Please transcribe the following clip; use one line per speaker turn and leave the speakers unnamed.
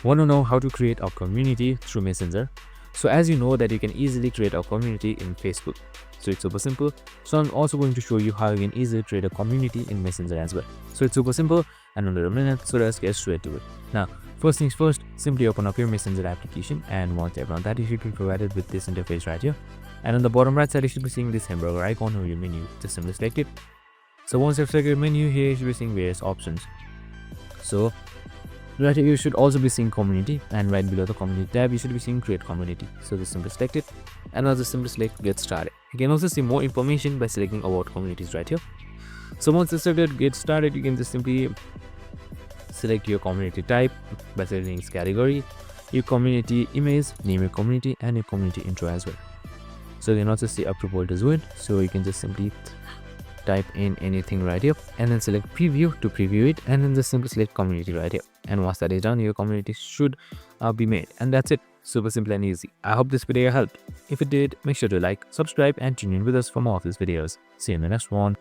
Want to know how to create a community through Messenger? So as you know that you can easily create a community in Facebook. So it's super simple. So I'm also going to show you how you can easily create a community in Messenger as well. So it's super simple and under a minute, so let's get straight to it. Now, first things first, simply open up your Messenger application, and once you have done that, you should be provided with this interface right here. And on the bottom right side, you should be seeing this hamburger icon or your menu. Just simply select it. So once you've selected menu here, you should be seeing various options. So right here you should also be seeing community, and right below the community tab you should be seeing create community. So just simply select it, and now just simply select get started. You can also see more information by selecting about communities right here. So once you selected get started, you can just simply select your community type by selecting its category, your community image, name your community, and your community intro as well. So you can also see up to Bolt as well. So you can just simply type in anything right here and then select preview to preview it, and then just simply select community right here. And once that is done, your community should be made, and that's it. Super simple and easy. I hope this video helped. If it did, make sure to like, subscribe, and tune in with us for more of these videos. See you in the next one.